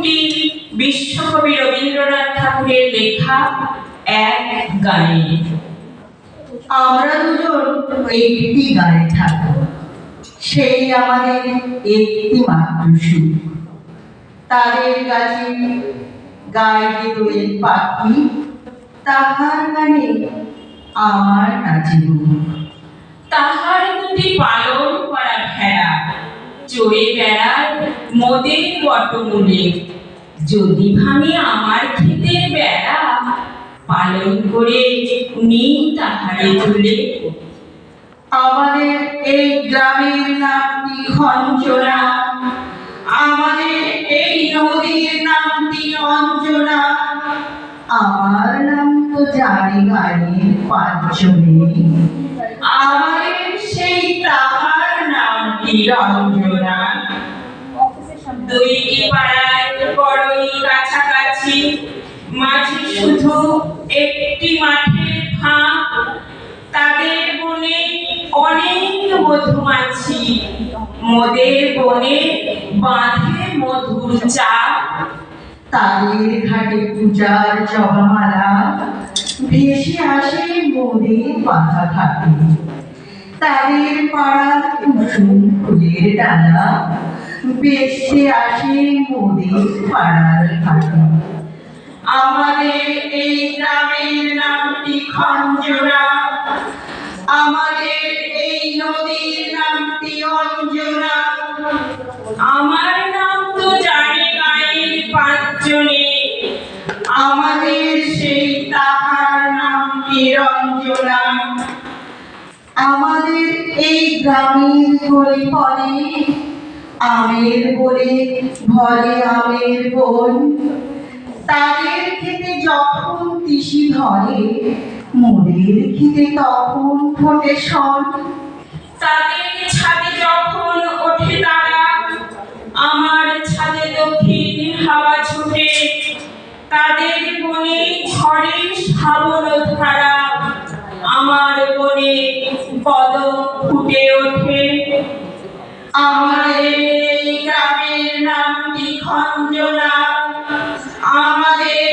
দুটি বিশ্বকবি রবীন্দ্রনাথ ঠাকুরের লেখা এক গানে। আমরা দুজন একটি গানে থাকবো, সেই আমাদের একটি মাত্র সুখ। তাদের কাছে গায়ে দোয়েল পাখি, তাহার গানে আমার নাচিব। তাহার দুটি পালন করা ভেড়া চড়ে বেড়ায় মোদের বটমূলে। যদি ভাঙে আমার ক্ষেতের বেড়া, পালন করে নিই তাহারে তুলে। আমাদের এই গ্রামের নামটি খঞ্জনা, আমাদের এই নদীর নামটি অঞ্জনা। আমার নাম তো জানে গানের পাঁচজনে, আমাদের সেই তাহার নামটি রঞ্জনা। দুইটি পাড়ায় বড়ই কাছাকাছি, মাঝে শুধু একটি মাঠের ফাঁক। তাদের বনে অনেক মধুমাছি, মোদের বনে বাঁধে মধুর চাক। তাদের ঘাটে পূজার জপমালা ভেসে আসে মোদের বাঁধা ঘাটে। তাদের পাড়ার কুসুম ফুলের ডালা ভেসে আসে মোদের পাড়ার ঘাটে। আমাদের এই গ্রামের নামটি খঞ্জনা, আমাদের এই নদীর নামটি অঞ্জনা। আমার নাম তো জানে গায়ের পাঁচজনে, আমাদের সেই তাহার নামটি রঞ্জনা। আমাদের এই গ্রামের গলি পরে আমের বলে ভরে আমের বন। তাদের খেতে যখন তিসি ধরে, মোদের খেতে তখন ফোটে শন। তাদের ছাদে যখন ওঠে তারা, আমার ছাদে দক্ষিণ হাওয়া ছুটে। তাদের বনে ঝড়ে শ্রাবণ ধারা, আমার বনে কদম ফুটে ওঠে। আমাদের এই গ্রামের নামটি খঞ্জনা, আমাদের